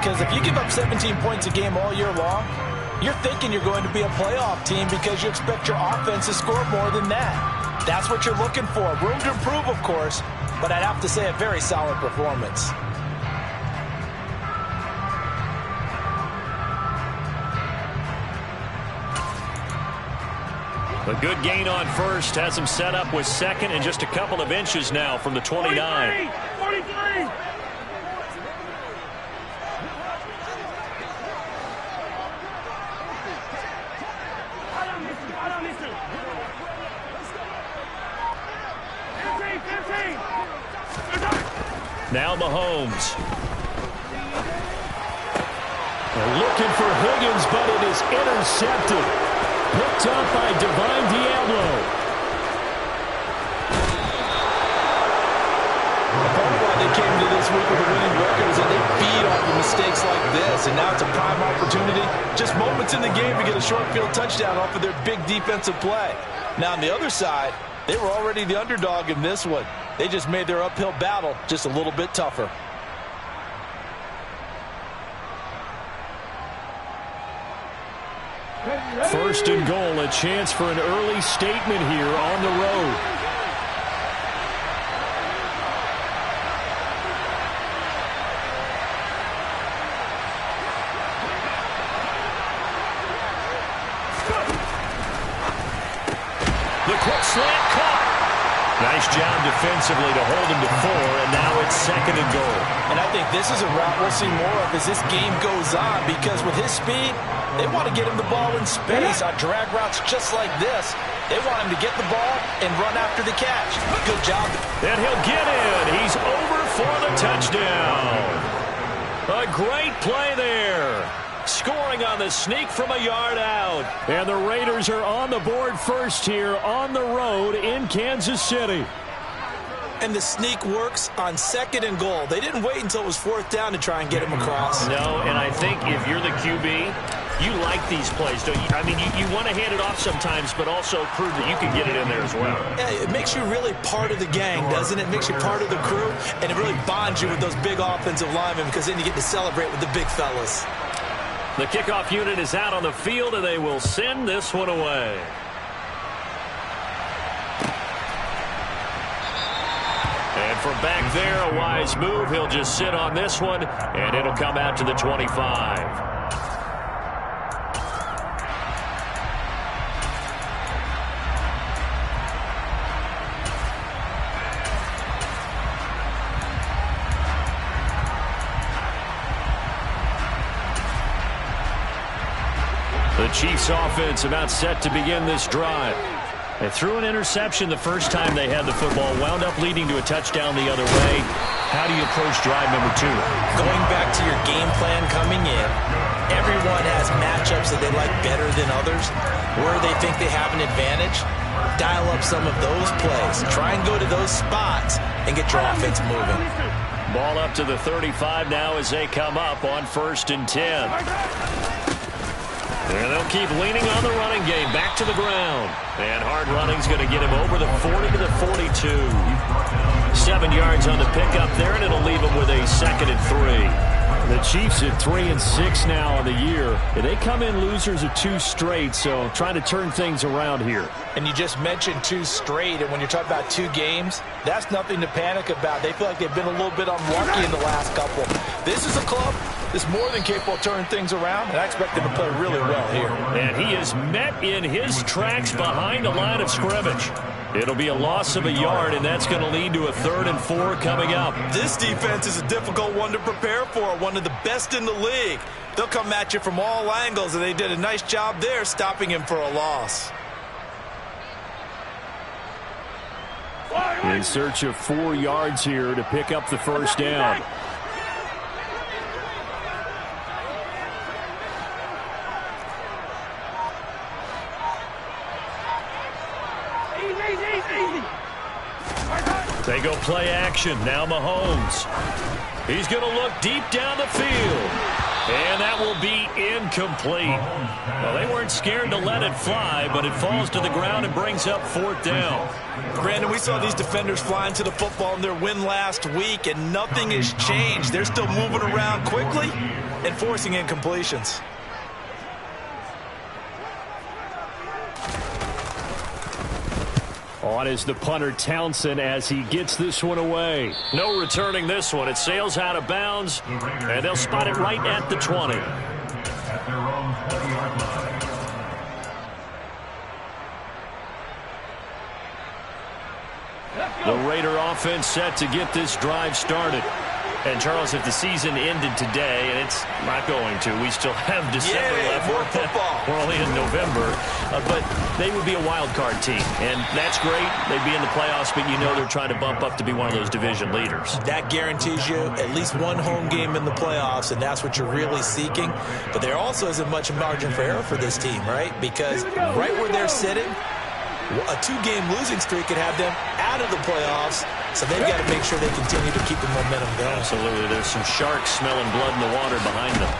because if you give up 17 points a game all year long, you're thinking you're going to be a playoff team because you expect your offense to score more than that. That's what you're looking for. Room to improve, of course, but I'd have to say a very solid performance. A good gain on first has him set up with second and just a couple of inches now from the 29. 43. Now Mahomes. They're looking for Higgins, but it is intercepted. Picked up by Divine Diablo. Part of why they came into this week with a winning record is that they feed off of mistakes like this, and now it's a prime opportunity. Just moments in the game to get a short field touchdown off of their big defensive play. Now on the other side, they were already the underdog in this one. They just made their uphill battle just a little bit tougher. First and goal, a chance for an early statement here on the road. The quick slant caught. Nice job defensively to hold him to 4, and now it's second and goal. And I think this is a route we'll see more of as this game goes on, because with his speed, they want to get him the ball in space on drag routes just like this. They want him to get the ball and run after the catch. Good job. And he'll get in. He's over for the touchdown. A great play there. Scoring on the sneak from a yard out. And the Raiders are on the board first here on the road in Kansas City. And the sneak works on second and goal. They didn't wait until it was fourth down to try and get him across. No, and I think if you're the QB, you like these plays, don't you? I mean, you want to hand it off sometimes, but also prove that you can get it in there as well. Yeah, it makes you really part of the gang, doesn't it? It makes you part of the crew, and it really bonds you with those big offensive linemen, because then you get to celebrate with the big fellas. The kickoff unit is out on the field, and they will send this one away. And from back there, a wise move. He'll just sit on this one, and it'll come out to the 25. The Chiefs offense about set to begin this drive. They threw an interception the first time they had the football, wound up leading to a touchdown the other way. How do you approach drive number 2? Going back to your game plan coming in, everyone has matchups that they like better than others. Where they think they have an advantage, dial up some of those plays. Try and go to those spots and get your offense moving. Ball up to the 35 now as they come up on 1st and 10. And they'll keep leaning on the running game. Back to the ground. And hard running's going to get him over the 40 to the 42. 7 yards on the pickup there, and it'll leave him with a 2nd and 3. The Chiefs at 3-6 now on the year. And they come in losers of 2 straight, so trying to turn things around here. And you just mentioned 2 straight, and when you're talking about 2 games, that's nothing to panic about. They feel like they've been a little bit unlucky in the last couple. This is a club that's more than capable of turning things around, and I expect them to play really well here. And he is met in his tracks behind the line of scrimmage. It'll be a loss of a yard, and that's going to lead to a 3rd and 4 coming up. This defense is a difficult one to prepare for, one of the best in the league. They'll come at you from all angles, and they did a nice job there stopping him for a loss. In search of 4 yards here to pick up the first down. They go play action. Now Mahomes. He's going to look deep down the field. And that will be incomplete. Well, they weren't scared to let it fly, but it falls to the ground and brings up 4th down. Brandon, we saw these defenders flying to the football in their win last week, and nothing has changed. They're still moving around quickly, and forcing incompletions. On is the punter Townsend as he gets this one away. No returning this one. It sails out of bounds, and they'll spot it right at the 20. The Raider offense set to get this drive started. And, Charles, if the season ended today, and it's not going to, we still have December left. More football. We're only in November. But they would be a wild card team. And that's great. They'd be in the playoffs, but you know they're trying to bump up to be one of those division leaders. That guarantees you at least one home game in the playoffs, and that's what you're really seeking. But there also isn't much margin for error for this team, right? Because right where they're sitting, a 2-game losing streak could have them out of the playoffs, so they've got to make sure they continue to keep the momentum going. Absolutely. There's some sharks smelling blood in the water behind them.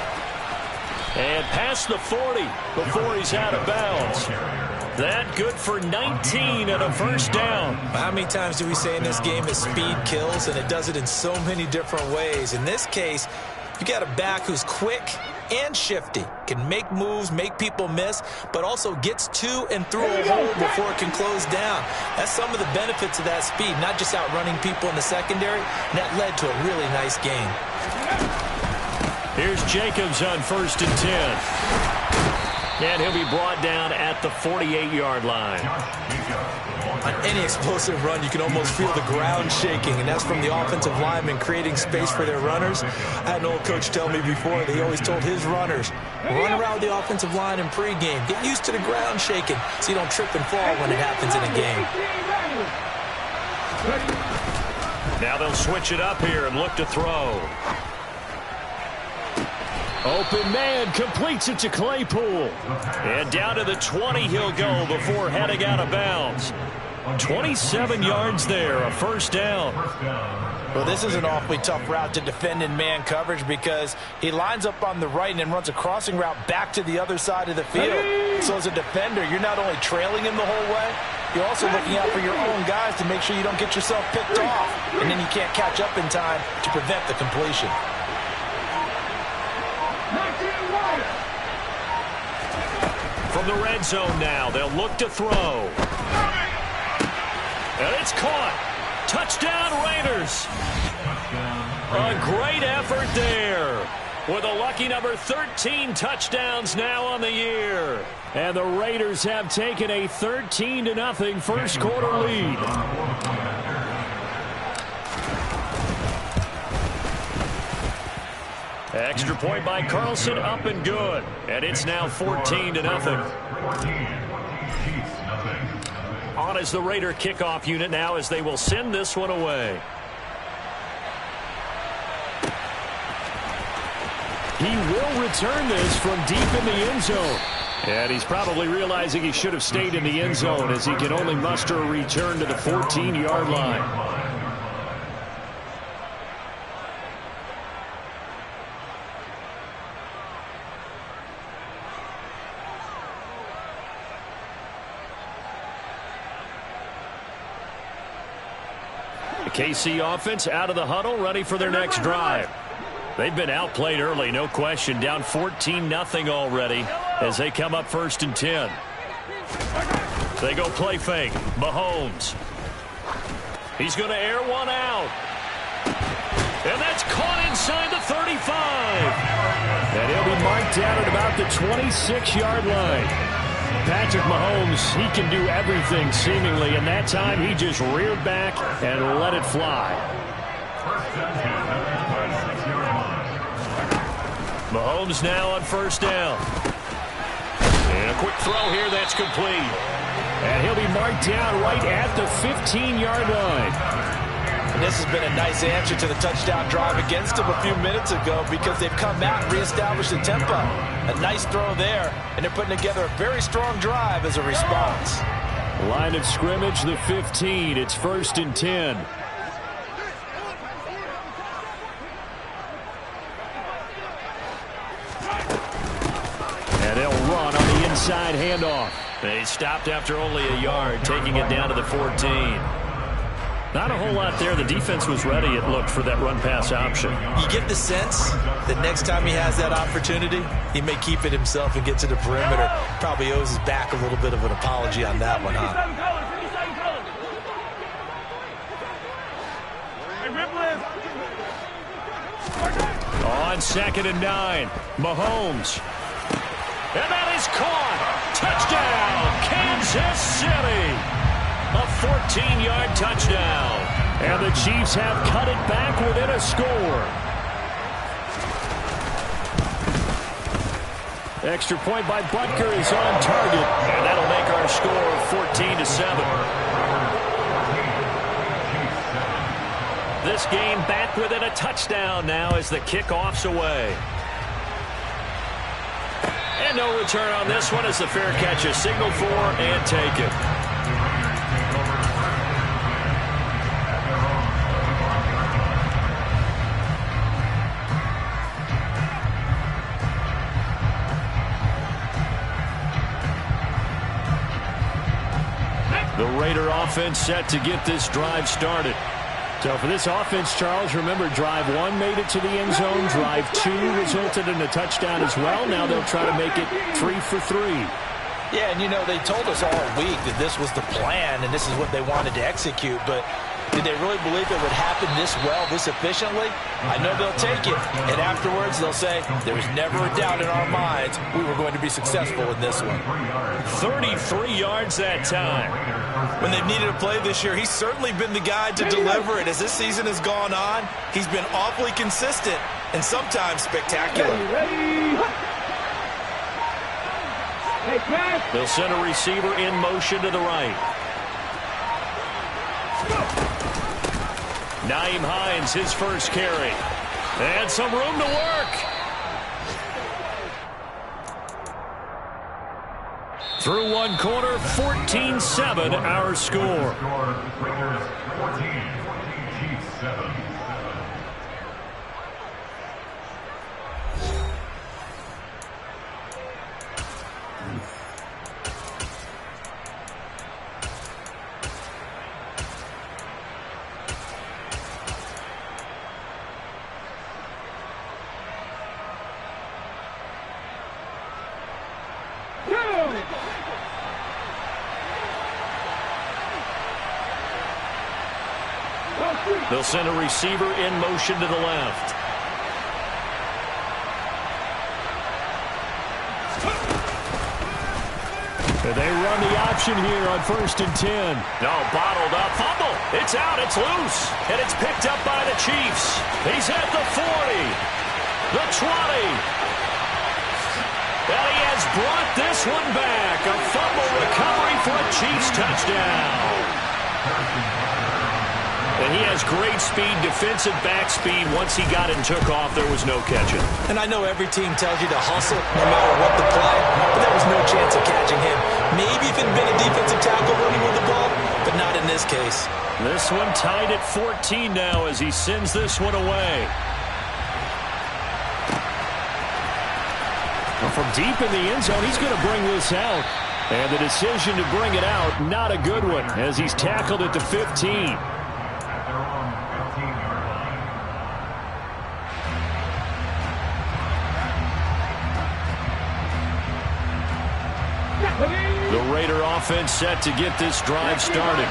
And past the 40 before he's out of bounds. That good for 19 and a first down. How many times do we say in this game that speed kills, and it does it in so many different ways? In this case, you got a back who's quick and shifty, can make moves, make people miss, but also gets to and through a hole before it can close down. That's some of the benefits of that speed, not just outrunning people in the secondary, and that led to a really nice game. Here's Jacobs on 1st and 10. And he'll be brought down at the 48-yard line. On any explosive run, you can almost feel the ground shaking, and that's from the offensive linemen creating space for their runners. I had an old coach tell me before that he always told his runners, run around the offensive line in pregame. Get used to the ground shaking so you don't trip and fall when it happens in a game. Now they'll switch it up here and look to throw. Open man completes it to Claypool. And down to the 20 he'll go before heading out of bounds. 27 yards there, a first down. Well, this is an awfully tough route to defend in man coverage because he lines up on the right and then runs a crossing route back to the other side of the field. So as a defender, you're not only trailing him the whole way, you're also looking out for your own guys to make sure you don't get yourself picked off. And then you can't catch up in time to prevent the completion. From the red zone now, they'll look to throw. And it's caught. Touchdown, Raiders. A great effort there. With a lucky number 13 touchdowns now on the year. And the Raiders have taken a 13-0 first quarter lead. Extra point by Carlson, up and good. And it's now 14-0. On is the Raider kickoff unit now as they will send this one away. He will return this from deep in the end zone. And he's probably realizing he should have stayed in the end zone as he can only muster a return to the 14-yard line. The KC offense out of the huddle, ready for their next drive. They've been outplayed early, no question. Down 14-0 already as they come up 1st and 10. They go play fake. Mahomes. He's going to air one out. And that's caught inside the 35. And he'll be marked down at about the 26-yard line. Patrick Mahomes, he can do everything seemingly, and that time he just reared back and let it fly. Mahomes now on 1st down. And a quick throw here that's complete. And he'll be marked down right at the 15-yard line. And this has been a nice answer to the touchdown drive against them a few minutes ago because they've come out and reestablished the tempo. A nice throw there, and they're putting together a very strong drive as a response. Line of scrimmage, the 15. It's 1st and 10. And they'll run on the inside handoff. They stopped after only a yard, taking it down to the 14. Not a whole lot there. The defense was ready, it looked, for that run-pass option. You get the sense that next time he has that opportunity, he may keep it himself and get to the perimeter. Probably owes his back a little bit of an apology on that one, huh? On 2nd and 9, Mahomes. And that is caught. Touchdown, Kansas City. A 14-yard touchdown. And the Chiefs have cut it back within a score. Extra point by Butker is on target. And that'll make our score 14-7. This game back within a touchdown now as the kickoff's away. And no return on this one as the fair catch is signaled for and taken. The Raider offense set to get this drive started. So for this offense, Charles, remember, drive 1 made it to the end zone. Drive 2 resulted in a touchdown as well. Now they'll try to make it 3 for 3. Yeah, and you know, they told us all week that this was the plan and this is what they wanted to execute, but did they really believe it would happen this well, this efficiently? I know they'll take it, and afterwards they'll say, there was never a doubt in our minds we were going to be successful in this one. 33 yards that time. When they've needed a play this year, he's certainly been the guy to deliver it. As this season has gone on, he's been awfully consistent and sometimes spectacular. They'll send a receiver in motion to the right. Nyheim Hines, his first carry. And some room to work. Through one quarter, 14-7 our score. Raiders 14, Chiefs 7. They'll send a receiver in motion to the left. They run the option here on 1st and 10. No, bottled up. Fumble. It's out. It's loose. And it's picked up by the Chiefs. He's at the 40. The 20. And he has brought this one back. A fumble recovery for a Chiefs touchdown. And he has great speed, defensive back speed. Once he got it and took off, there was no catching. And I know every team tells you to hustle no matter what the play, but there was no chance of catching him. Maybe if it had been a defensive tackle running with the ball, but not in this case. This one tied at 14 now as he sends this one away. Well, from deep in the end zone, he's going to bring this out. And the decision to bring it out, not a good one, as he's tackled at the 15. The Raider offense set to get this drive started.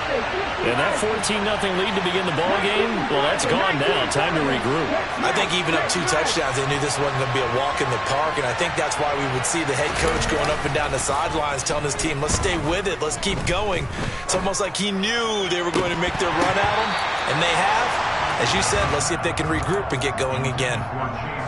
And that 14-0 lead to begin the ballgame, well, that's gone now. Time to regroup. I think even up 2 touchdowns, they knew this wasn't going to be a walk in the park, and I think that's why we would see the head coach going up and down the sidelines telling his team, let's stay with it, let's keep going. It's almost like he knew they were going to make their run at him, and they have. As you said, let's see if they can regroup and get going again.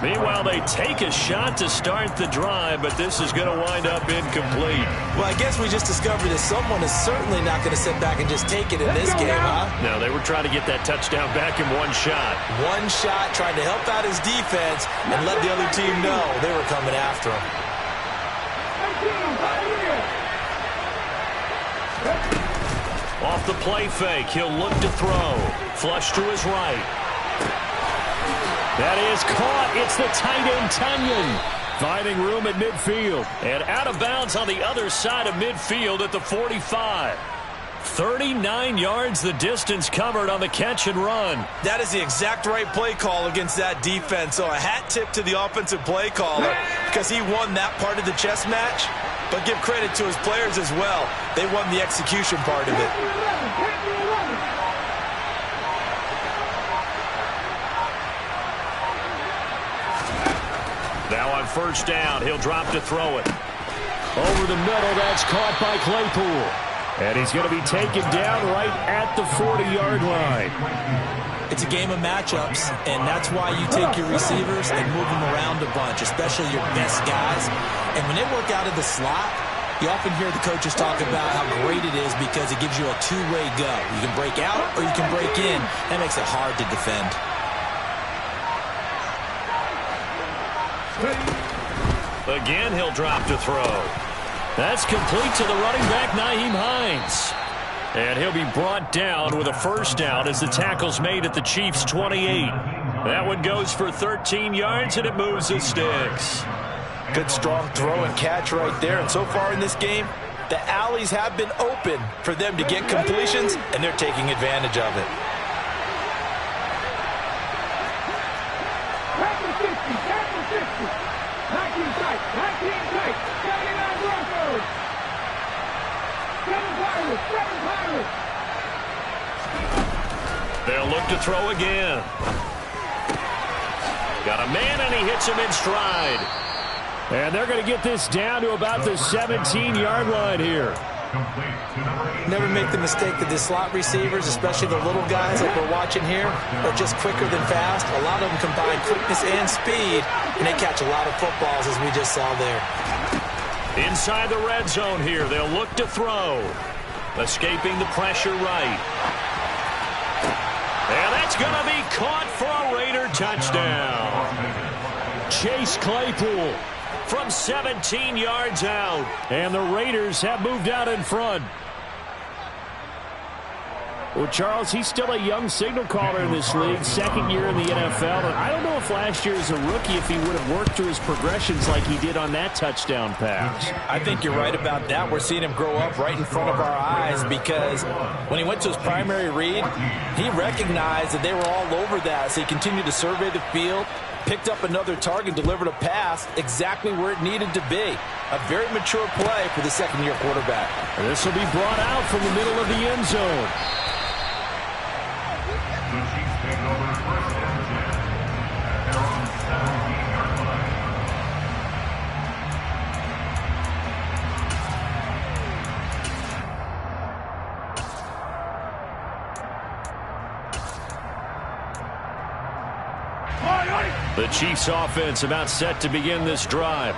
Meanwhile, they take a shot to start the drive, but this is going to wind up incomplete. Well, I guess we just discovered that someone is certainly not going to sit back and just take it in this game, huh? No, they were trying to get that touchdown back in one shot. One shot, trying to help out his defense and let the other team know they were coming after him. Off the play fake, he'll look to throw. Flush to his right. That is caught. It's the tight end, Tunyon. Finding room at midfield. And out of bounds on the other side of midfield at the 45. 39 yards the distance covered on the catch and run. That is the exact right play call against that defense. So a hat tip to the offensive play caller because he won that part of the chess match. But give credit to his players as well. They won the execution part of it. Now on first down, he'll drop to throw it. Over the middle, that's caught by Claypool. And he's going to be taken down right at the 40-yard line. It's a game of matchups, and that's why you take your receivers and move them around a bunch, especially your best guys. And when they work out of the slot, you often hear the coaches talk about how great it is because it gives you a two-way go. You can break out or you can break in. That makes it hard to defend. Again, he'll drop to throw. That's complete to the running back, Nyheim Hines. And he'll be brought down with a first down as the tackle's made at the Chiefs' 28. That one goes for 13 yards, and it moves the sticks. Good strong throw and catch right there. And so far in this game, the alleys have been open for them to get completions, and they're taking advantage of it. They'll look to throw again. Got a man, and he hits him in stride. And they're going to get this down to about the 17-yard line here. Never make the mistake that the slot receivers, especially the little guys like we're watching here, are just quicker than fast. A lot of them combine quickness and speed, and they catch a lot of footballs, as we just saw there. Inside the red zone here, they'll look to throw. Escaping the pressure right. And that's going to be caught for a Raider touchdown. Chase Claypool from 17 yards out. And the Raiders have moved out in front. Well, Charles, he's still a young signal caller in this league, second year in the NFL. And I don't know if last year as a rookie if he would have worked through his progressions like he did on that touchdown pass. I think you're right about that. We're seeing him grow up right in front of our eyes because when he went to his primary read, he recognized that they were all over that. So he continued to survey the field, picked up another target, delivered a pass exactly where it needed to be. A very mature play for the second-year quarterback. This will be brought out from the middle of the end zone. The Chiefs take over first and 10 at their own 17-yard line. The Chiefs offense about set to begin this drive.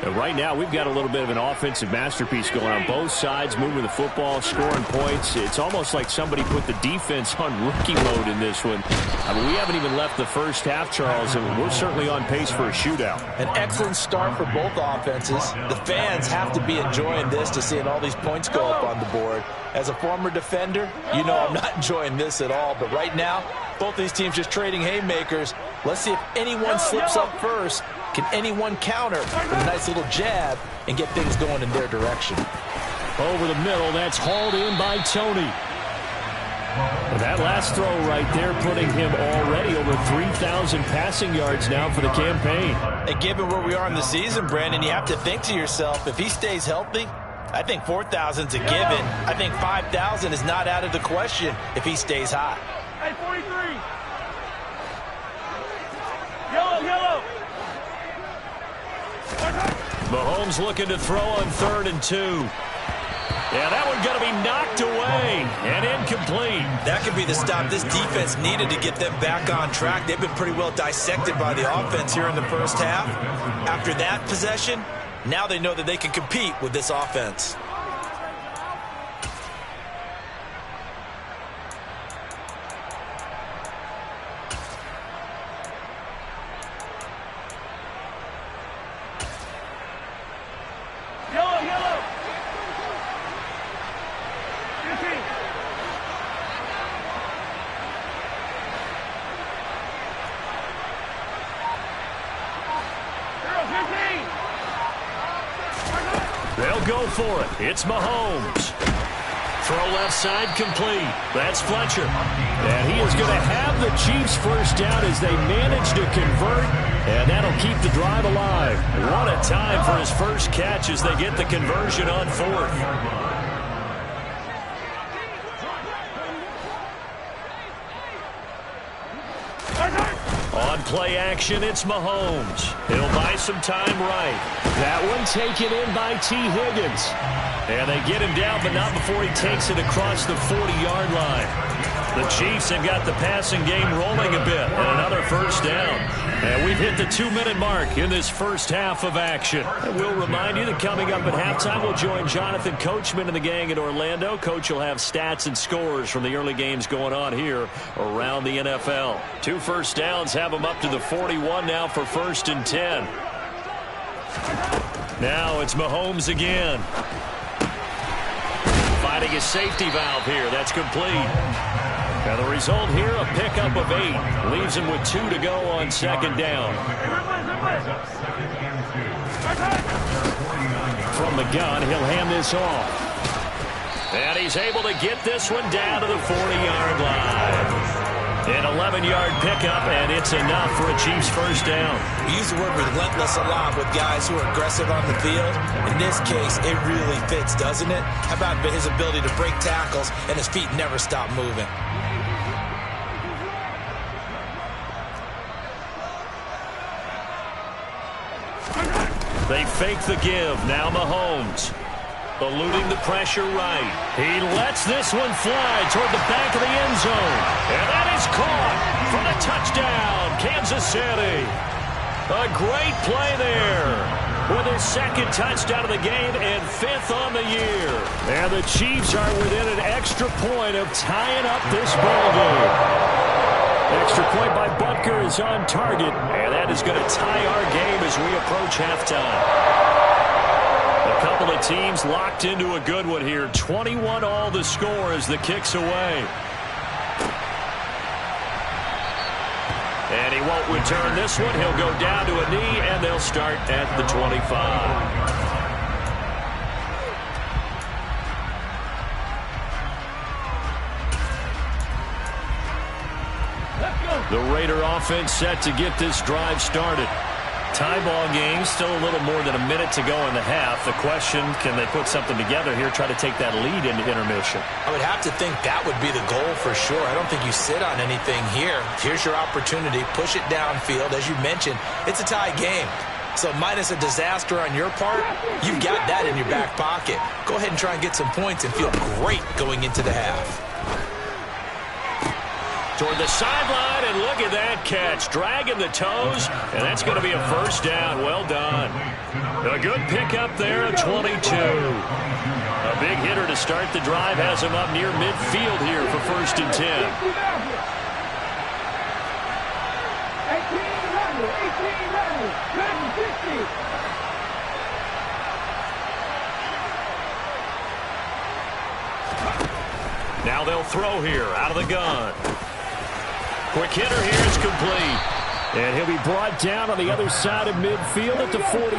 And right now, we've got a little bit of an offensive masterpiece going on both sides, moving the football, scoring points. It's almost like somebody put the defense on rookie mode in this one. I mean, we haven't even left the first half, Charles, and we're certainly on pace for a shootout. An excellent start for both offenses. The fans have to be enjoying this to seeing all these points go up on the board. As a former defender, you know I'm not enjoying this at all. But right now, both these teams just trading haymakers. Let's see if anyone slips up first. Can anyone counter with a nice little jab and get things going in their direction? Over the middle, that's hauled in by Tony. And that last throw right there putting him already over 3,000 passing yards now for the campaign. And given where we are in the season, Brandon, you have to think to yourself, if he stays healthy, I think 4,000's a given. I think 5,000 is not out of the question if he stays hot. Hey, 43. Yellow. Mahomes looking to throw on 3rd and 2. Yeah, that one going to be knocked away and incomplete. That could be the stop this defense needed to get them back on track. They've been pretty well dissected by the offense here in the first half. After that possession, now they know that they can compete with this offense. Yellow. 15. They'll go for it. It's Mahomes. Throw left side complete. That's Fletcher. And he is going to have the Chiefs first down as they manage to convert. And that'll keep the drive alive. What a time for his first catch as they get the conversion on fourth. On play action, it's Mahomes. He'll buy some time right. That one taken in by T. Higgins. And they get him down, but not before he takes it across the 40-yard line. The Chiefs have got the passing game rolling a bit, and another first down. And we've hit the 2-minute mark in this first half of action. And we'll remind you that coming up at halftime, we'll join Jonathan Coachman and the gang in Orlando. Coach will have stats and scores from the early games going on here around the NFL. 2 first downs have them up to the 41 now for 1st and 10. Now it's Mahomes again. Finding a safety valve here. That's complete. And the result here, a pickup of 8. Leaves him with 2 to go on 2nd down. From the gun, he'll hand this off. And he's able to get this one down to the 40-yard line. An 11-yard pickup, and it's enough for a Chiefs first down. We use the word relentless a lot with guys who are aggressive on the field. In this case, it really fits, doesn't it? How about his ability to break tackles and his feet never stop moving? They fake the give. Now Mahomes. Eluding the pressure right. He lets this one fly toward the back of the end zone. And that is caught for the touchdown, Kansas City. A great play there with his 2nd touchdown of the game and 5th on the year. And the Chiefs are within an extra point of tying up this ball game. Extra point by Butker is on target, and that is going to tie our game as we approach halftime. A couple of teams locked into a good one here. 21 all the score as the kick's away. And he won't return this one. He'll go down to a knee, and they'll start at the 25. The Raider offense set to get this drive started. Tie ball game, still a little more than a minute to go in the half. The question, can they put something together here, try to take that lead into intermission? I would have to think that would be the goal for sure. I don't think you sit on anything here. Here's your opportunity. Push it downfield. As you mentioned, it's a tie game. So minus a disaster on your part, you've got that in your back pocket. Go ahead and try and get some points and feel great going into the half. Toward the sideline, and look at that catch. Dragging the toes, and that's going to be a first down. Well done. A good pickup there at 22. A big hitter to start the drive has him up near midfield here for 1st and 10. 18, now they'll throw here out of the gun. Quick hitter here is complete. And he'll be brought down on the other side of midfield at the 43.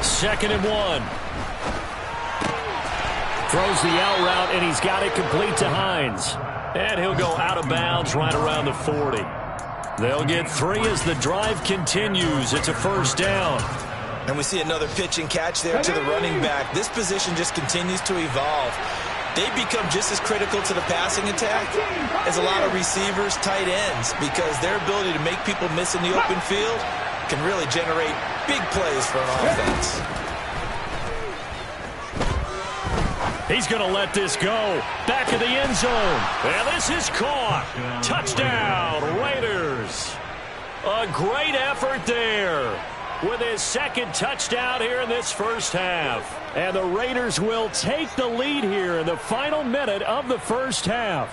Second and 1. Throws the out route, and he's got it complete to Hines. And he'll go out of bounds right around the 40. They'll get 3 as the drive continues. It's a first down. And we see another pitch and catch there to the running back. This position just continues to evolve. They become just as critical to the passing attack as a lot of receivers, tight ends, because their ability to make people miss in the open field can really generate big plays for an offense. He's going to let this go. Back of the end zone. And this is caught. Touchdown, Raiders. A great effort there with his 2nd touchdown here in this first half. And the Raiders will take the lead here in the final minute of the first half.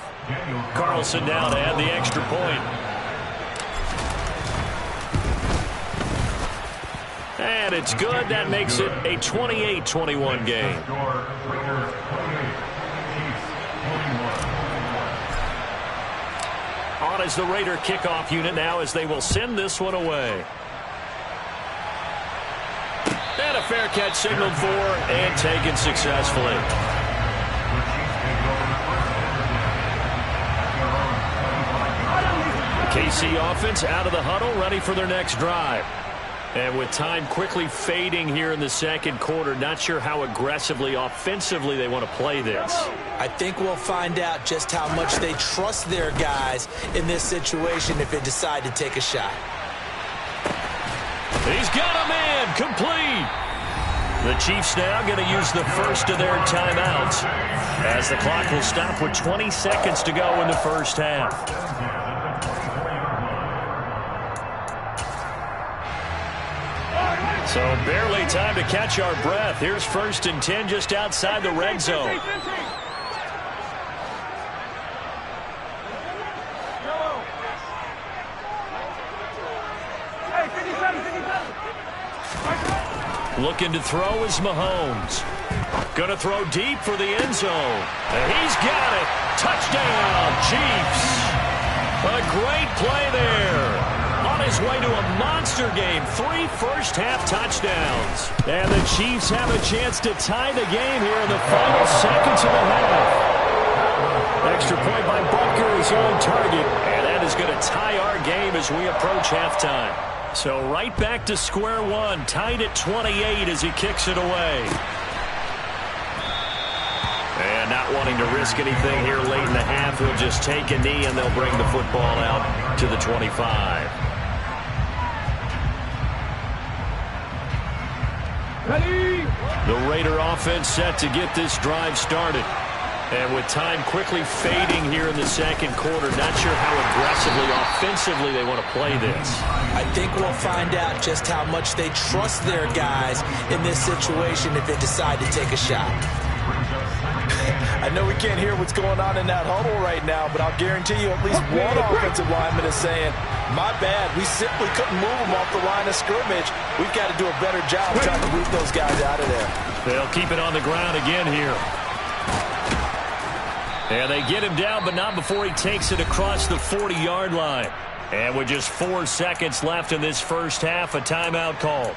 Carlson now to add the extra point. And it's good. That makes it a 28-21 game. On is the Raider kickoff unit now as they will send this one away. And a fair catch signaled for and taken successfully. The KC offense out of the huddle, ready for their next drive. And with time quickly fading here in the second quarter, not sure how aggressively, offensively they want to play this. I think we'll find out just how much they trust their guys in this situation if they decide to take a shot. He's got a man, complete. The Chiefs now going to use the first of their timeouts as the clock will stop with 20 seconds to go in the first half. So barely time to catch our breath. Here's 1st and 10 just outside the red zone. Looking to throw is Mahomes. Going to throw deep for the end zone. And he's got it. Touchdown, Chiefs. A great play there. On his way to a monster game, 3 first-half touchdowns. And the Chiefs have a chance to tie the game here in the final seconds of the half. Extra point by Butker is on target, and that is going to tie our game as we approach halftime. So right back to square one, tied at 28 as he kicks it away. And not wanting to risk anything here late in the half, he'll just take a knee and they'll bring the football out to the 25. Ready. The Raider offense set to get this drive started. And with time quickly fading here in the second quarter, not sure how aggressively, offensively they want to play this. I think we'll find out just how much they trust their guys in this situation if they decide to take a shot. I know we can't hear what's going on in that huddle right now, but I'll guarantee you at least one offensive lineman is saying, my bad, we simply couldn't move them off the line of scrimmage. We've got to do a better job trying to root those guys out of there. They'll keep it on the ground again here. And they get him down, but not before he takes it across the 40-yard line. And with just 4 seconds left in this first half, a timeout call.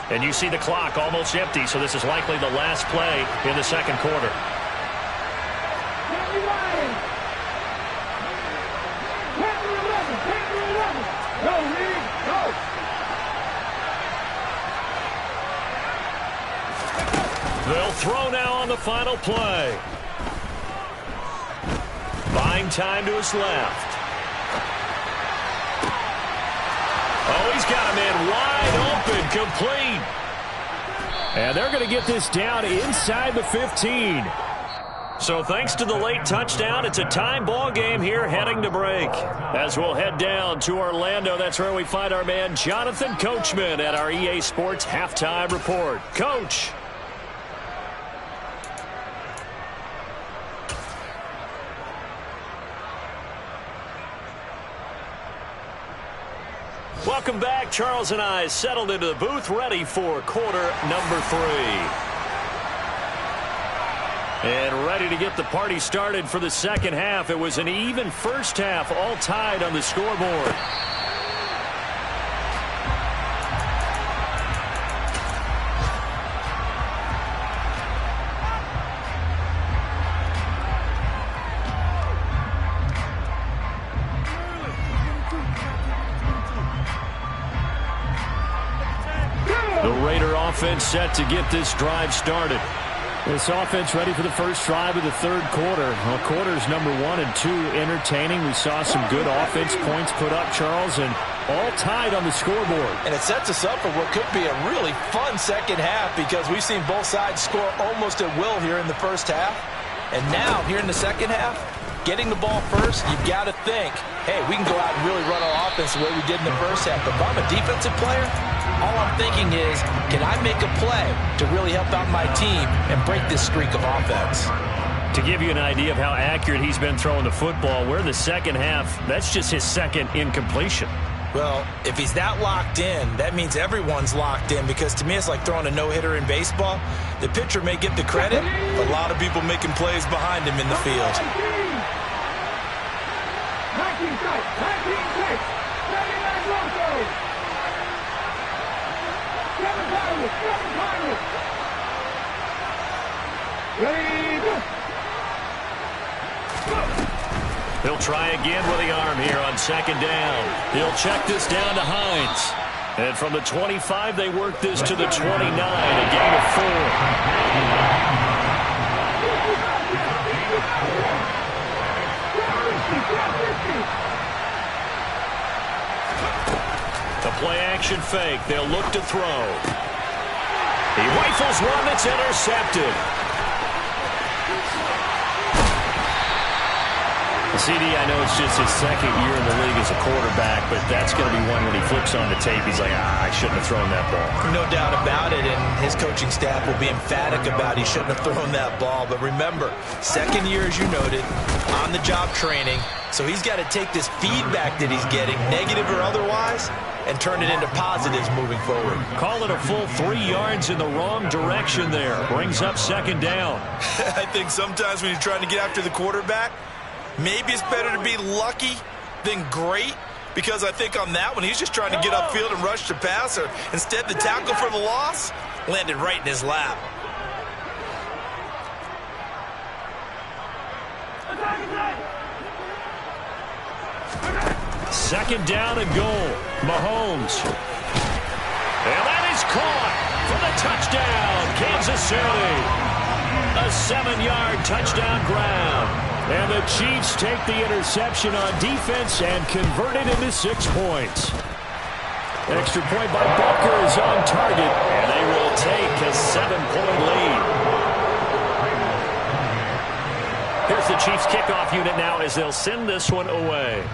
And you see the clock almost empty, so this is likely the last play in the second quarter. They'll throw now on the final play. Buying time to his left. Oh, he's got a man wide open, complete. And they're going to get this down inside the 15. So thanks to the late touchdown, it's a time ball game here heading to break. As we'll head down to Orlando, that's where we find our man Jonathan Coachman at our EA Sports Halftime Report. Coach. Welcome back. Charles and I settled into the booth, ready for quarter number 3. And ready to get the party started for the second half. It was an even first half, all tied on the scoreboard. Offense set to get this drive started. This offense ready for the first drive of the third quarter. Well, quarters number 1 and 2 entertaining. We saw some good offense points put up, Charles, and all tied on the scoreboard. And it sets us up for what could be a really fun second half because we've seen both sides score almost at will here in the first half. And now, here in the second half, getting the ball first, you've got to think, hey, we can go out and really run our offense the way we did in the first half. But if I'm a defensive player, all I'm thinking is, can I make a play to really help out my team and break this streak of offense? To give you an idea of how accurate he's been throwing the football, we're in the second half. That's just his second incompletion. Well, if he's that locked in, that means everyone's locked in, because to me it's like throwing a no-hitter in baseball. The pitcher may get the credit, but a lot of people making plays behind him in the field. He'll try again with the arm here on second down. He'll check this down to Hines. And from the 25, they work this to the 29, a gain of 4. The play-action fake. They'll look to throw. He rifles one that's intercepted. CD, I know it's just his second year in the league as a quarterback, but that's going to be one when he flips on the tape, he's like, I shouldn't have thrown that ball. No doubt about it, and his coaching staff will be emphatic about he shouldn't have thrown that ball. But remember, second year, as you noted, on-the-job training, so he's got to take this feedback that he's getting, negative or otherwise, and turn it into positives moving forward. Call it a full 3 yards in the wrong direction there. Brings up second down. I think sometimes when you're trying to get after the quarterback, maybe it's better to be lucky than great, because I think on that one, he's just trying to get upfield and rush the passer. Instead, the tackle for the loss landed right in his lap. Second down and goal. Mahomes. And that is caught for the touchdown, Kansas City. A 7-yard touchdown grab. And the Chiefs take the interception on defense and convert it into 6 points. Extra point by Butker is on target, and they will take a 7-point lead. Here's the Chiefs kickoff unit now as they'll send this one away.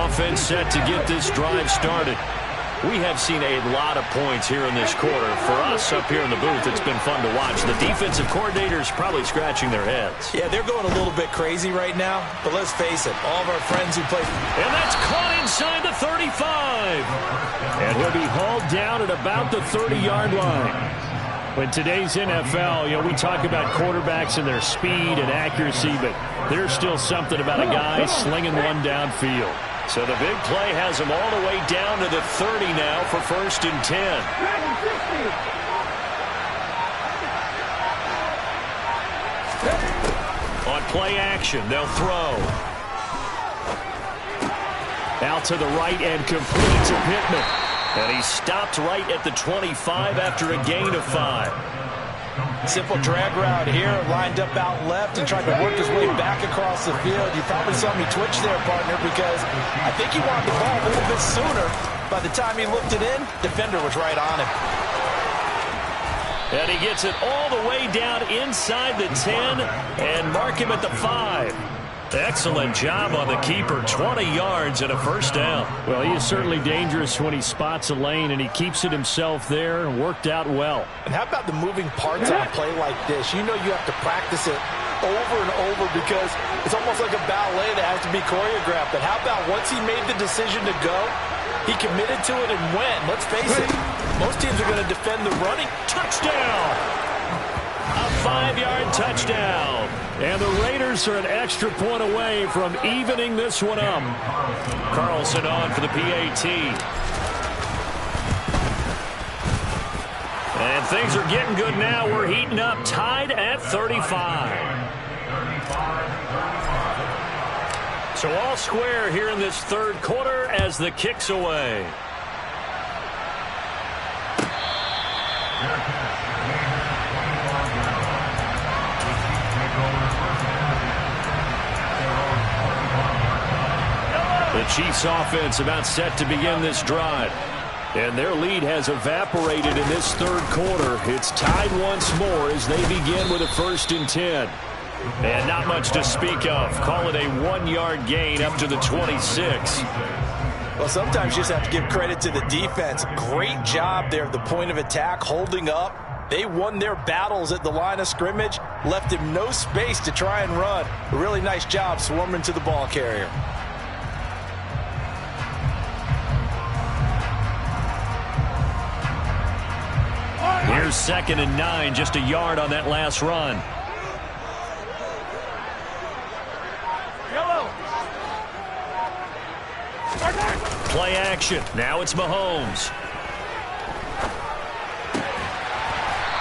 Offense set to get this drive started. We have seen a lot of points here in this quarter. For us up here in the booth, it's been fun to watch. The defensive coordinators probably scratching their heads. Yeah, they're going a little bit crazy right now, but let's face it, all of our friends who play. And that's caught inside the 35. And he'll be hauled down at about the 30-yard line. In today's NFL, we talk about quarterbacks and their speed and accuracy, but there's still something about a guy slinging one downfield. So the big play has him all the way down to the 30 now for 1st and 10. On play action, they'll throw. Out to the right and complete to Pittman. And he stopped right at the 25 after a gain of 5. Simple drag route here, lined up out left and tried to work his way back across the field. You probably saw me twitch there, partner, because I think he wanted the ball a little bit sooner. By the time he looked it in, defender was right on him. And he gets it all the way down inside the 10 and mark him at the 5. Excellent job on the keeper. 20 yards and a 1st down. Well, he is certainly dangerous when he spots a lane, and he keeps it himself there. Worked out well. And how about the moving parts on a play like this? You know you have to practice it over and over because it's almost like a ballet that has to be choreographed. But how about once he made the decision to go, he committed to it and went. Let's face it, most teams are going to defend the running. Touchdown! A 5-yard touchdown. And the Raiders are an extra point away from evening this one up. Carlson on for the PAT. And things are getting good now. We're heating up, tied at 35. So all square here in this 3rd quarter as the kick's away. The Chiefs offense about set to begin this drive. And their lead has evaporated in this third quarter. It's tied once more as they begin with a 1st and 10. And not much to speak of. Call it a 1-yard gain up to the 26. Well, sometimes you just have to give credit to the defense. Great job there at the point of attack, holding up. They won their battles at the line of scrimmage, left him no space to try and run. A really nice job swarming to the ball carrier. Here's 2nd and 9, just a yard on that last run. Play action. Now it's Mahomes.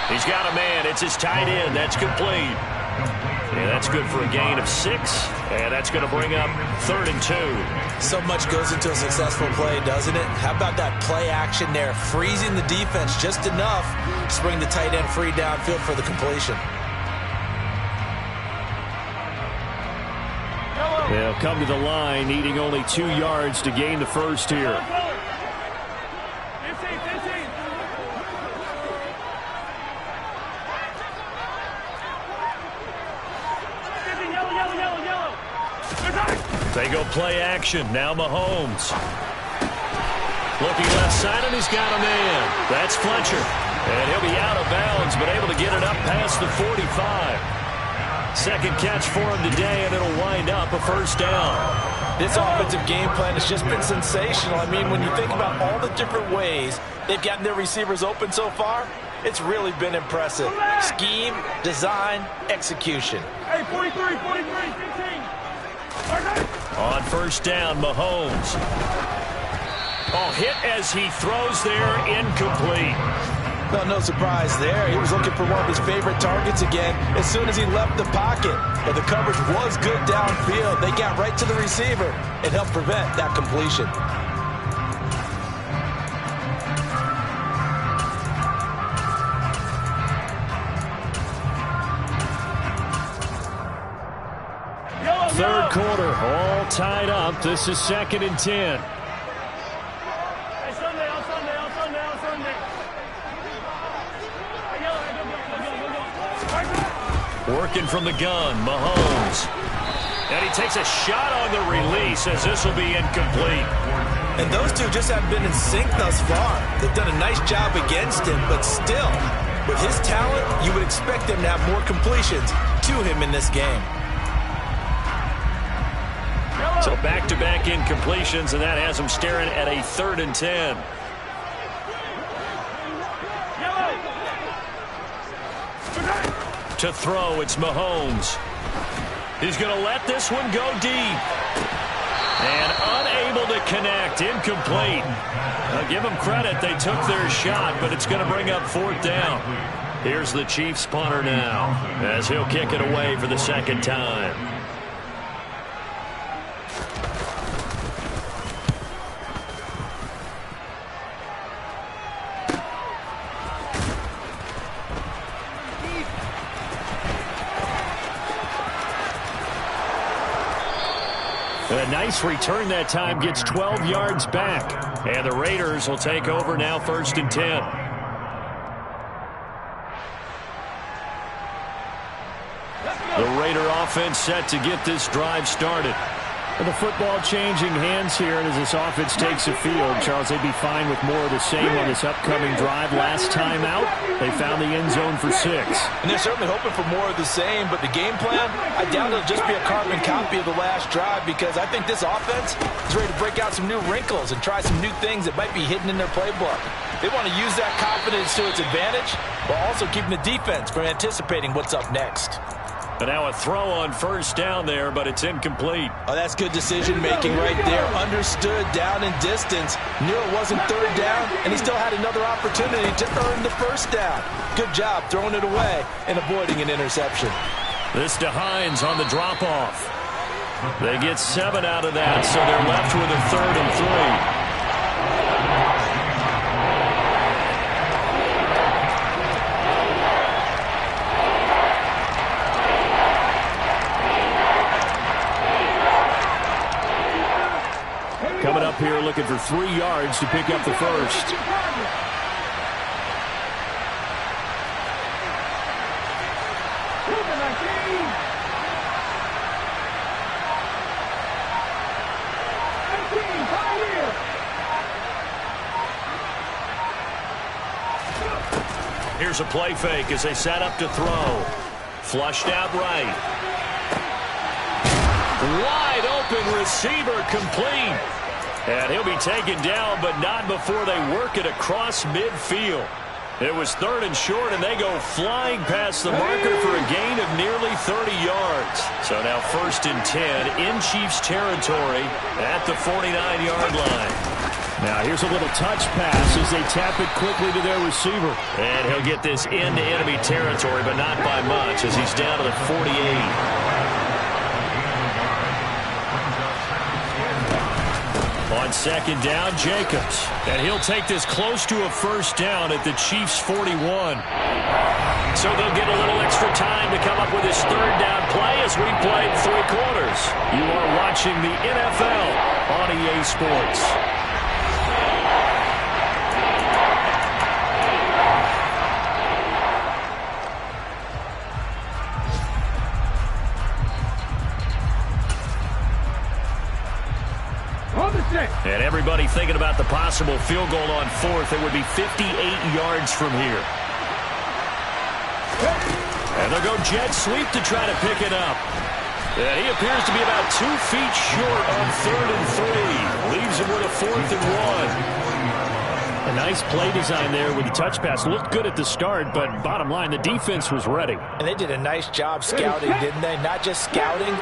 He's got a man. It's his tight end. That's complete. Yeah, that's good for a gain of 6. And that's going to bring up 3rd and 2. So much goes into a successful play, doesn't it? How about that play action there? Freezing the defense just enough to bring the tight end free downfield for the completion. They'll come to the line, needing only 2 yards to gain the first here. 15, 15. Yellow. They go play action. Now Mahomes. Looking left side, and he's got a man. That's Fletcher. And he'll be out of bounds, but able to get it up past the 45. Second catch for him today, and it'll wind up a 1st down. This offensive game plan has just been sensational. I mean, when you think about all the different ways they've gotten their receivers open so far, it's really been impressive. Scheme, design, execution. Hey, 43, 15. On 1st down, Mahomes. Oh, hit as he throws there, incomplete. No surprise there. He was looking for one of his favorite targets again as soon as he left the pocket. But the coverage was good downfield. They got right to the receiver and helped prevent that completion. Third quarter, all tied up. This is 2nd and 10. Hey, Sunday. Working from the gun, Mahomes. And he takes a shot on the release as this will be incomplete. And those two just haven't been in sync thus far. They've done a nice job against him, but still, with his talent, you would expect them to have more completions to him in this game. So back-to-back incompletions, and that has him staring at a 3rd and 10. To throw, it's Mahomes. He's going to let this one go deep. And unable to connect, incomplete. Now give them credit, they took their shot, but it's going to bring up 4th down. Here's the Chiefs punter now, as he'll kick it away for the 2nd time. A nice return that time, gets 12 yards back. And the Raiders will take over now, 1st and 10. The Raider offense set to get this drive started. And the football changing hands here, and as this offense takes the field, Charles, they'd be fine with more of the same on this upcoming drive. Last time out, they found the end zone for 6. And they're certainly hoping for more of the same, but the game plan, I doubt it'll just be a carbon copy of the last drive, because I think this offense is ready to break out some new wrinkles and try some new things that might be hidden in their playbook. They want to use that confidence to its advantage, while also keeping the defense from anticipating what's up next. And now a throw on 1st down there, but it's incomplete. Oh, that's good decision-making right there. Understood down in distance. Knew it wasn't 3rd down, and he still had another opportunity to earn the 1st down. Good job throwing it away and avoiding an interception. This to Hines on the drop-off. They get 7 out of that, so they're left with a 3rd and 3. Coming up here, looking looking for 3 yards to pick up the first. Here's a play fake as they set up to throw. Flushed out right. Wide open receiver complete. And he'll be taken down, but not before they work it across midfield. It was 3rd and short, and they go flying past the marker for a gain of nearly 30 yards. So now 1st and 10 in Chiefs territory at the 49-yard line. Now here's a little touch pass as they tap it quickly to their receiver. And he'll get this into enemy territory, but not by much as he's down to the 48. On 2nd down, Jacobs. And he'll take this close to a 1st down at the Chiefs' 41. So they'll get a little extra time to come up with this 3rd down play as we played 3 quarters. You are watching the NFL on EA Sports. And everybody thinking about the possible field goal on 4th. It would be 58 yards from here. And they'll go jet sweep to try to pick it up. And he appears to be about 2 feet short on 3rd and 3. Leaves him with a 4th and 1. A nice play design there with the touch pass. Looked good at the start, but bottom line, the defense was ready. And they did a nice job scouting, didn't they? Not just scouting,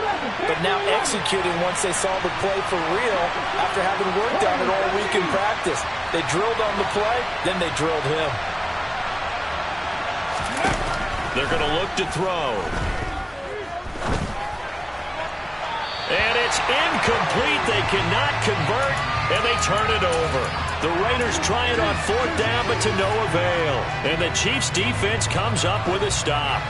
but now executing once they saw the play for real after having worked on it all week in practice. They drilled on the play, then they drilled him. They're going to look to throw. And it's incomplete. They cannot convert, and they turn it over. The Raiders try it on 4th down, but to no avail. And the Chiefs defense comes up with a stop.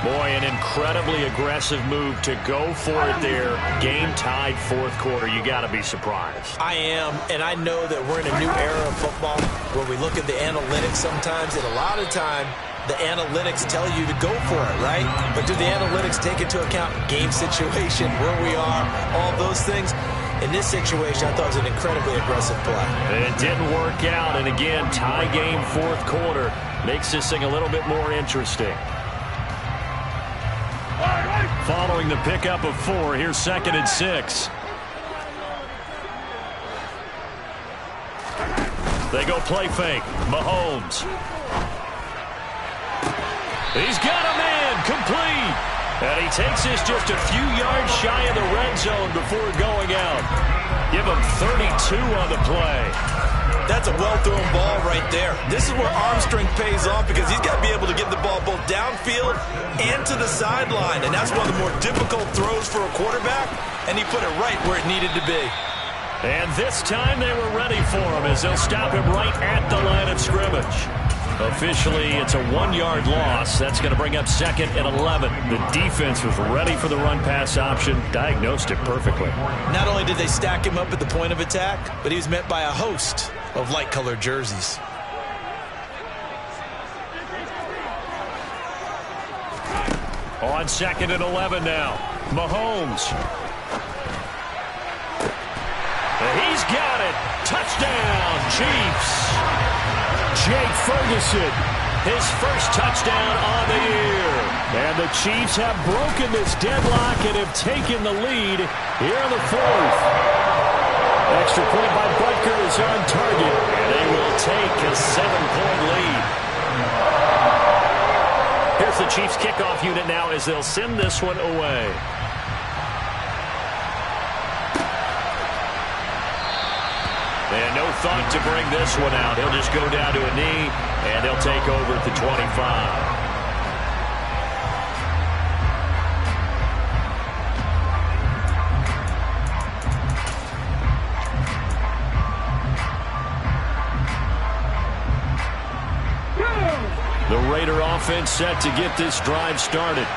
Boy, an incredibly aggressive move to go for it there. Game tied 4th quarter. You got to be surprised. I am, and I know that we're in a new era of football where we look at the analytics sometimes, and a lot of time the analytics tell you to go for it, right? But do the analytics take into account game situation, where we are, all those things? In this situation, I thought it was an incredibly aggressive play. It didn't work out, and again, tie game 4th quarter makes this thing a little bit more interesting. Following the pickup of 4, here's 2nd and 6. They go play fake. Mahomes. He's got a man complete. And he takes this just a few yards shy of the red zone before going out. Give him 32 on the play. That's a well-thrown ball right there. This is where arm strength pays off because he's got to be able to get the ball both downfield and to the sideline. And that's one of the more difficult throws for a quarterback. And he put it right where it needed to be. And this time they were ready for him as they'll stop him right at the line of scrimmage. Officially, it's a 1-yard loss. That's going to bring up 2nd and 11. The defense was ready for the run-pass option, diagnosed it perfectly. Not only did they stack him up at the point of attack, but he was met by a host of light-colored jerseys. On 2nd and 11 now. Mahomes. He's got it. Touchdown, Chiefs. Jake Ferguson, his first touchdown on the year. And the Chiefs have broken this deadlock and have taken the lead here in the 4th. Extra point by Butker is on target, and they will take a 7-point lead. Here's the Chiefs kickoff unit now as they'll send this one away. And no thought to bring this one out. He'll just go down to a knee, and they'll take over at the 25. The Raider offense set to get this drive started.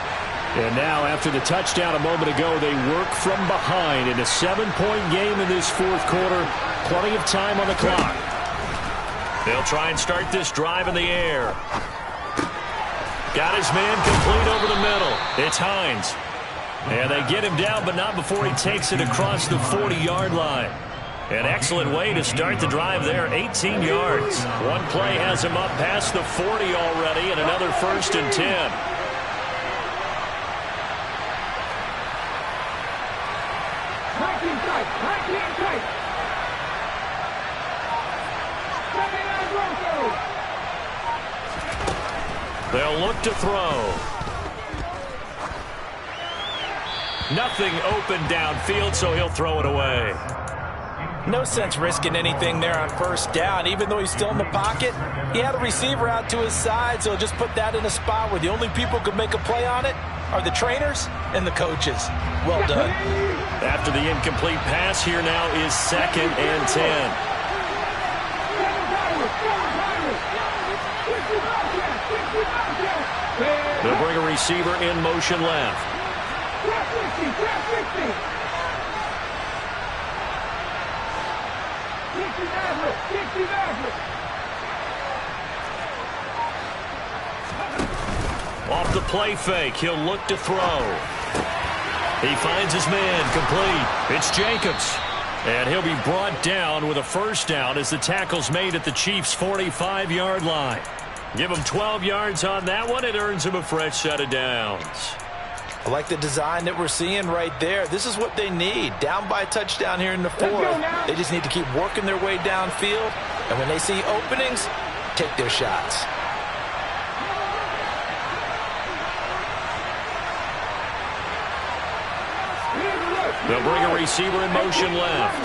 And now, after the touchdown a moment ago, they work from behind in a 7-point game in this fourth quarter. Plenty of time on the clock. They'll try and start this drive in the air. Got his man complete over the middle. It's Hines. And they get him down, but not before he takes it across the 40-yard line. An excellent way to start the drive there, 18 yards. One play has him up past the 40 already, and another 1st and 10. They'll look to throw. Nothing open downfield, so he'll throw it away. No sense risking anything there on 1st down. Even though he's still in the pocket, he had a receiver out to his side, so just put that in a spot where the only people who can make a play on it are the trainers and the coaches. Well done. After the incomplete pass, here now is 2nd and 10. They'll bring a receiver in motion left. Off the play fake, he'll look to throw. He finds his man complete. It's Jacobs. And he'll be brought down with a 1st down as the tackle's made at the Chiefs' 45-yard line. Give him 12 yards on that one. It earns him a fresh set of downs. I like the design that we're seeing right there. This is what they need. Down by a touchdown here in the 4th. They just need to keep working their way downfield. And when they see openings, take their shots. They'll bring a receiver in motion left.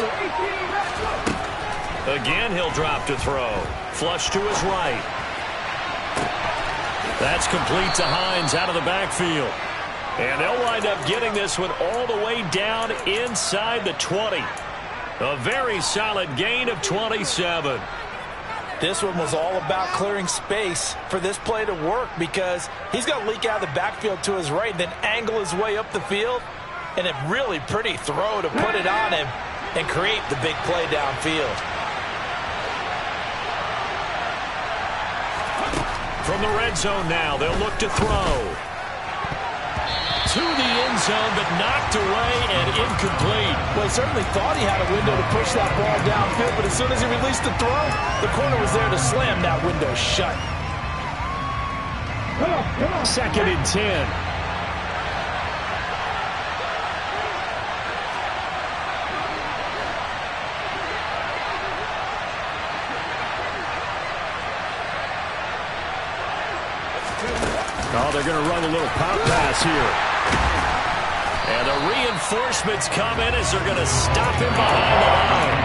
Again, he'll drop to throw. Flush to his right. That's complete to Hines out of the backfield. And they'll wind up getting this one all the way down inside the 20. A very solid gain of 27. This one was all about clearing space for this play to work because he's going to leak out of the backfield to his right and then angle his way up the field. And a really pretty throw to put it on him and create the big play downfield. From the red zone now, they'll look to throw. To the end zone, but knocked away and incomplete. Well, he certainly thought he had a window to push that ball downfield, but as soon as he released the throw, the corner was there to slam that window shut. 2nd and 10. Oh, they're going to run a little pop pass here. And the reinforcements come in as they're going to stop him behind the line.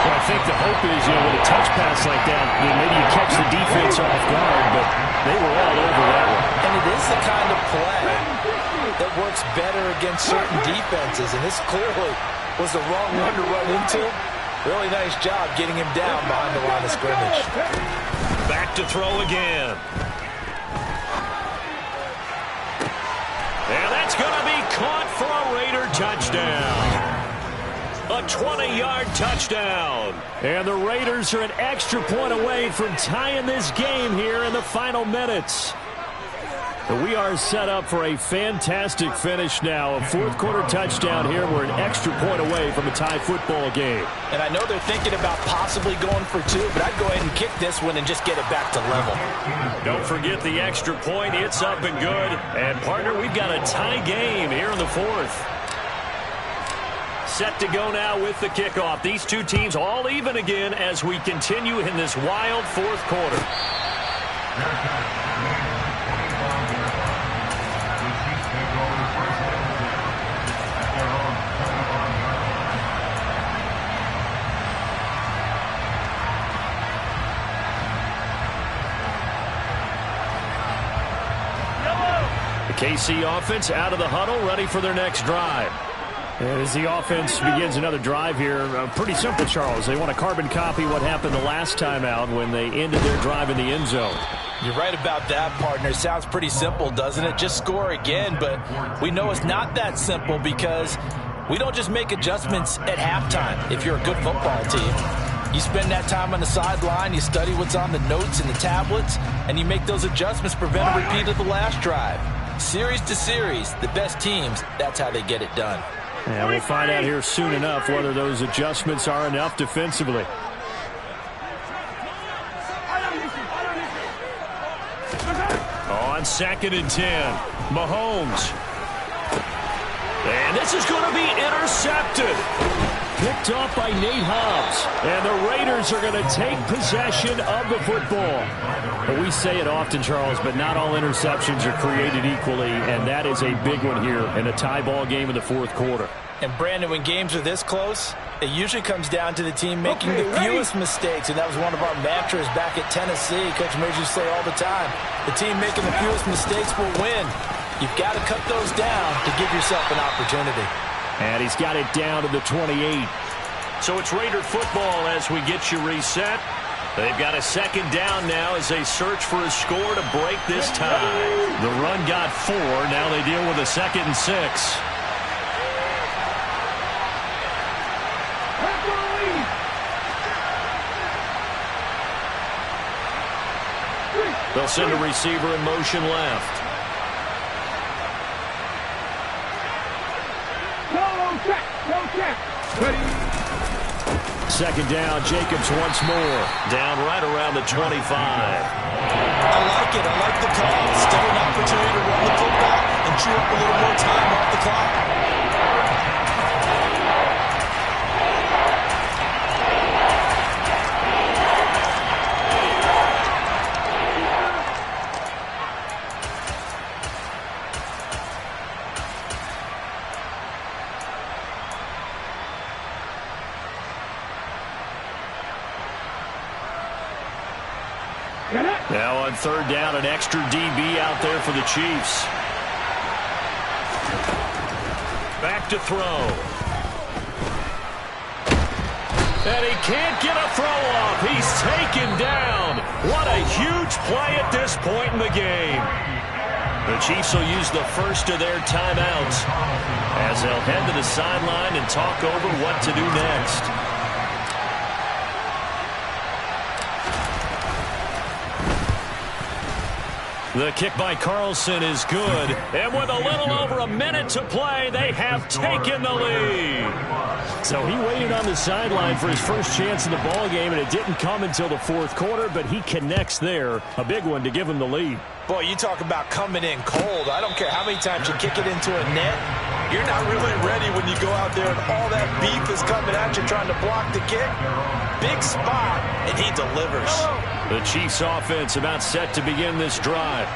Well, I think the hope is, with a touch pass like that, maybe you catch the defense off guard, but they were all over that one. And it is the kind of play that works better against certain defenses, and this clearly was the wrong one to run into. Really nice job getting him down behind the line of scrimmage. Back to throw again. And that's going to be caught for a Raider touchdown. A 20-yard touchdown. And the Raiders are an extra point away from tying this game here in the final minutes. We are set up for a fantastic finish now. A fourth-quarter touchdown here. We're an extra point away from a tie football game. And I know they're thinking about possibly going for 2, but I'd go ahead and kick this one and just get it back to level. Don't forget the extra point. It's up and good. And, partner, we've got a tie game here in the 4th. Set to go now with the kickoff. These two teams all even again as we continue in this wild fourth quarter. KC offense out of the huddle, ready for their next drive. And as the offense begins another drive here, pretty simple, Charles. They want to carbon copy what happened the last time out when they ended their drive in the end zone. You're right about that, partner. Sounds pretty simple, doesn't it? Just score again, but we know it's not that simple because we don't just make adjustments at halftime if you're a good football team. You spend that time on the sideline, you study what's on the notes and the tablets, and you make those adjustments, prevent a repeat of the last drive. Series to series, the best teams, that's how they get it done. And we'll find out here soon enough whether those adjustments are enough defensively. On 2nd and 10, Mahomes. And this is going to be intercepted. Picked off by Nate Hobbs. And the Raiders are going to take possession of the football. Well, we say it often, Charles, but not all interceptions are created equally, and that is a big one here in a tie ball game in the fourth quarter. And, Brandon, when games are this close, it usually comes down to the team making the fewest mistakes, and that was one of our mantras back at Tennessee. Coach Major used to say all the time, the team making the fewest mistakes will win. You've got to cut those down to give yourself an opportunity. And he's got it down to the 28. So it's Raider football as we get you reset. They've got a 2nd down now as they search for a score to break this tie. The run got 4. Now they deal with a 2nd and 6. They'll send a receiver in motion left. Ready. 2nd down, Jacobs once more. Down right around the 25. I like it. I like the call. Still an opportunity to run the football and chew up a little more time off the clock. Now on 3rd down, an extra DB out there for the Chiefs. Back to throw. And he can't get a throw off. He's taken down. What a huge play at this point in the game. The Chiefs will use the first of their timeouts as they'll head to the sideline and talk over what to do next. The kick by Carlson is good. And with a little over a minute to play, they have taken the lead. So he waited on the sideline for his first chance in the ball game, and it didn't come until the fourth quarter, but he connects there. A big one to give him the lead. Boy, you talk about coming in cold. I don't care how many times you kick it into a net. You're not really ready when you go out there and all that beef is coming at you trying to block the kick. Big spot, and he delivers. The Chiefs offense about set to begin this drive.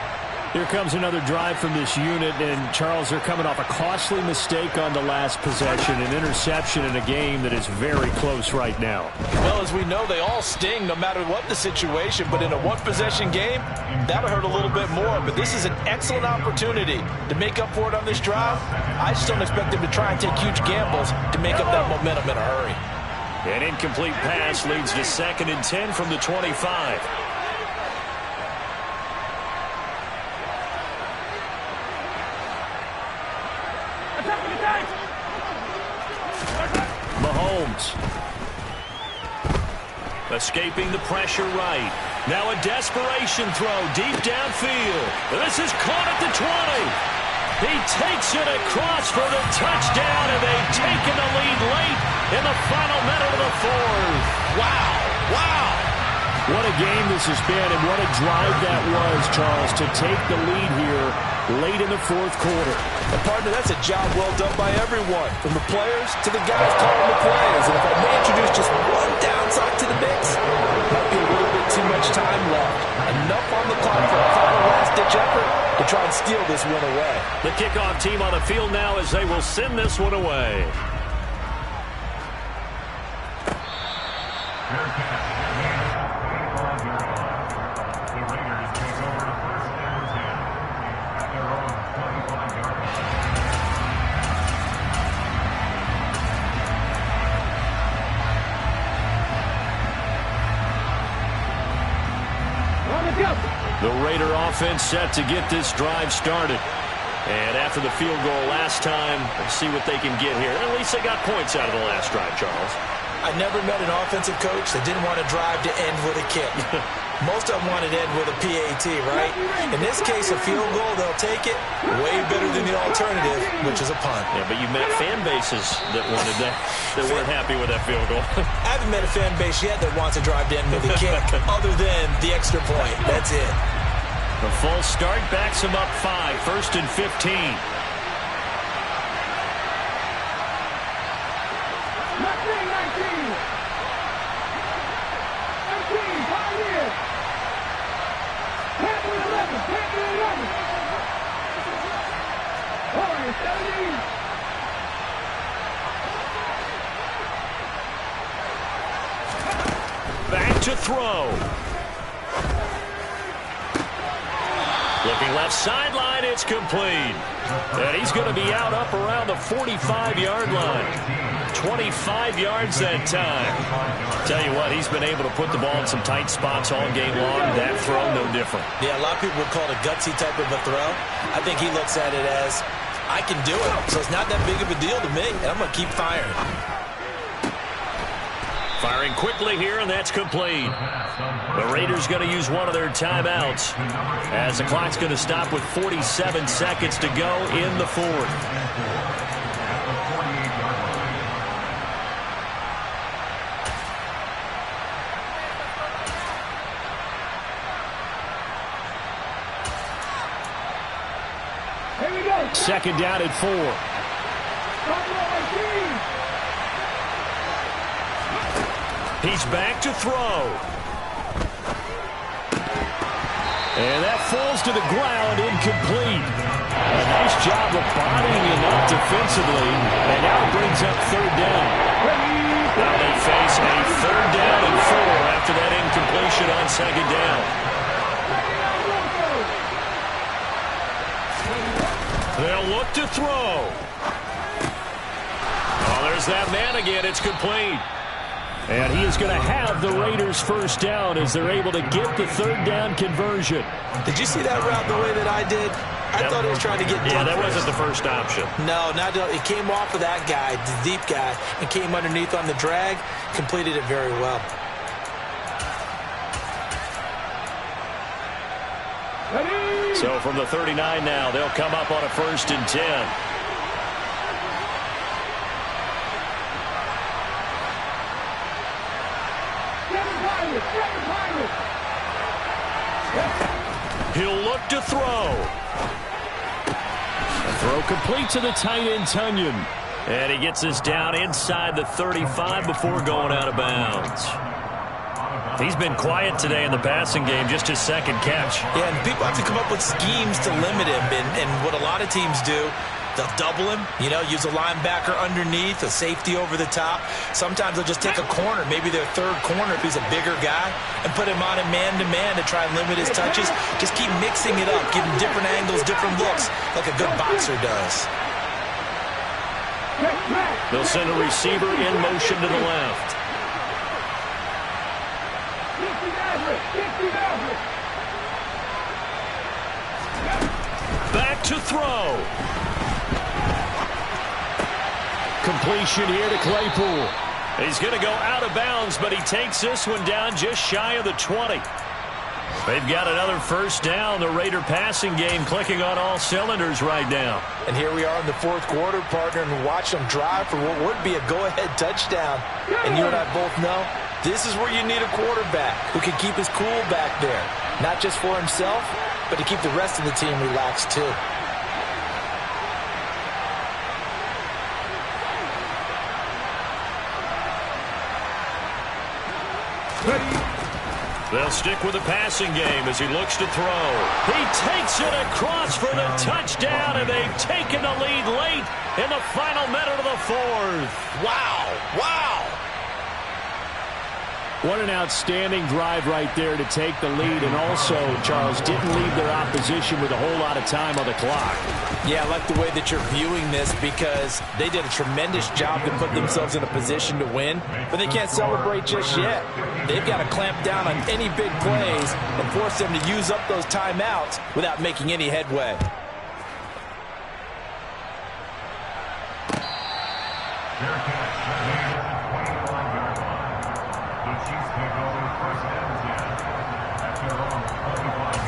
Here comes another drive from this unit, and Charles, they're coming off a costly mistake on the last possession, an interception in a game that is very close right now. Well, as we know, they all sting no matter what the situation, but in a one-possession game, that'll hurt a little bit more. But this is an excellent opportunity to make up for it on this drive. I just don't expect them to try and take huge gambles to make up that momentum in a hurry. An incomplete pass leads to 2nd and 10 from the 25. Mahomes. Escaping the pressure right. Now a desperation throw deep downfield. This is caught at the 20. He takes it across for the touchdown, and they've taken the lead late in the final minute of the fourth. Wow. Wow. What a game this has been, and what a drive that was, Charles, to take the lead here late in the fourth quarter. And partner, that's a job well done by everyone, from the players to the guys calling the plays. And if I may introduce just one downside to the mix, might be a little bit too much time left. Enough on the clock for a final last-ditch effort to try and steal this one away. The kickoff team on the field now as they will send this one away. The Raider offense set to get this drive started. And after the field goal last time, let's see what they can get here. At least they got points out of the last drive, Charles. I never met an offensive coach that didn't want to drive to end with a kick. Most of them wanted to end with a PAT, right? In this case, a field goal, they'll take it. Way better than the alternative, which is a punt. Yeah, but you met fan bases that wanted that, that weren't happy with that field goal. I haven't met a fan base yet that wants to drive to end with a kick, other than the extra point. That's it. The full start backs him up 5, 1st and 15. 17. Back to throw. Looking left sideline, it's complete. And he's going to be out up around the 45-yard line. 25 yards that time. Tell you what, he's been able to put the ball in some tight spots all game long. That throw, no different. Yeah, a lot of people would call it a gutsy type of a throw. I think he looks at it as, I can do it, so it's not that big of a deal to me, and I'm going to keep firing. Firing quickly here, and that's complete. The Raiders going to use one of their timeouts as the clock's going to stop with 47 seconds to go in the fourth. Here we go. Second down at 4. He's back to throw. And that falls to the ground, incomplete. A nice job of bodying him up defensively. And now it brings up third down. Now they face a third down and 4 after that incompletion on second down. They'll look to throw. Oh, there's that man again. It's complete. And he is going to have the Raiders first down as they're able to get the third down conversion. Did you see that route the way that I did? I thought he was trying to get deep. Yeah, that wasn't the first option. No, not it came off of that guy, the deep guy, and came underneath on the drag. Completed it very well. So from the 39 now, they'll come up on a 1st and 10. He'll look to throw. A throw complete to the tight end, Tunyon. And he gets us down inside the 35 before going out of bounds. He's been quiet today in the passing game, just his second catch. Yeah, and people have to come up with schemes to limit him. And what a lot of teams do, they'll double him, use a linebacker underneath, a safety over the top. Sometimes they'll just take a corner, maybe their third corner if he's a bigger guy, and put him on a man-to-man to try and limit his touches. Just keep mixing it up, give him different angles, different looks, like a good boxer does. They'll send a receiver in motion to the left. Back to throw. Completion here to Claypool. He's going to go out of bounds, but he takes this one down just shy of the 20. They've got another first down. The Raider passing game clicking on all cylinders right now. And here we are in the fourth quarter, partner, and watch them drive for what would be a go-ahead touchdown. And you and I both know this is where you need a quarterback who can keep his cool back there. Not just for himself, but to keep the rest of the team relaxed too. They'll stick with the passing game as he looks to throw. He takes it across for the touchdown, and they've taken the lead late in the final minute of the fourth. Wow. Wow. What an outstanding drive right there to take the lead, and also, Charles, didn't leave their opposition with a whole lot of time on the clock. Yeah, I like the way that you're viewing this because they did a tremendous job to put themselves in a position to win, but they can't celebrate just yet. They've got to clamp down on any big plays and force them to use up those timeouts without making any headway. Fair catch at the 25-yard line. The Chiefs take over 1st and 10 at their own 25-yard line.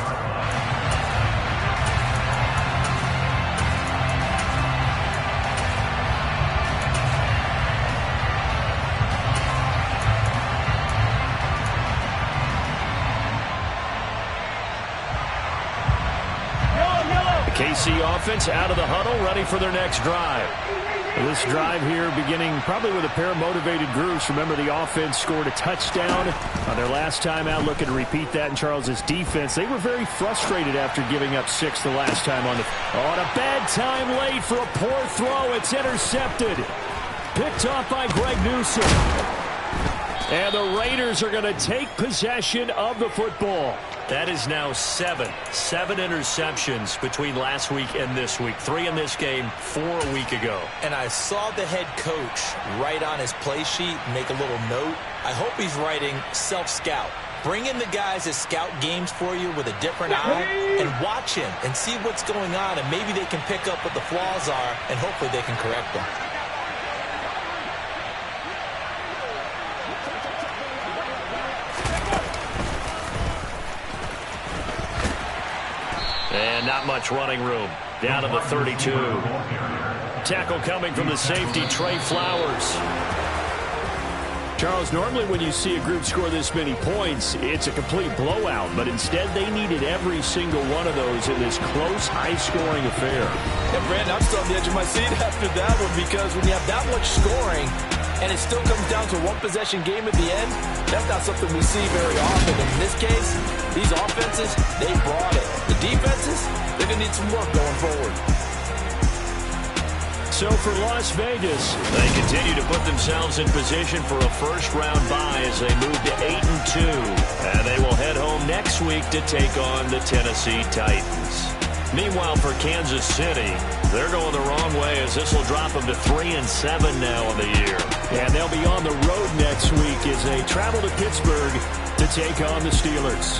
The KC offense out of the huddle, ready for their next drive. This drive here beginning probably with a pair of motivated groups. Remember, the offense scored a touchdown on their last time out. Looking to repeat that in Charles's defense. They were very frustrated after giving up 6 the last time on the... On a bad time late for a poor throw. It's intercepted. Picked off by Greg Newsom. And the Raiders are going to take possession of the football. That is now 7 interceptions between last week and this week. 3 in this game, 4 a week ago. And I saw the head coach write on his play sheet, make a little note. I hope he's writing self-scout. Bring in the guys that scout games for you with a different eye and watch him and see what's going on, and maybe they can pick up what the flaws are, and hopefully they can correct them. And not much running room. Down to the 32. Tackle coming from the safety, Trey Flowers. Charles, normally when you see a group score this many points, it's a complete blowout. But instead, they needed every single one of those in this close, high-scoring affair. Yeah, Brandon, I'm still on the edge of my seat after that one because when you have that much scoring and it still comes down to a one-possession game at the end, that's not something we see very often. In this case, these offenses, they brought it. The defenses, they're going to need some work going forward. So for Las Vegas, they continue to put themselves in position for a first-round bye as they move to 8-2. And they will head home next week to take on the Tennessee Titans. Meanwhile, for Kansas City, they're going the wrong way as this will drop them to 3-7 now on the year. And they'll be on the road next week as they travel to Pittsburgh to take on the Steelers.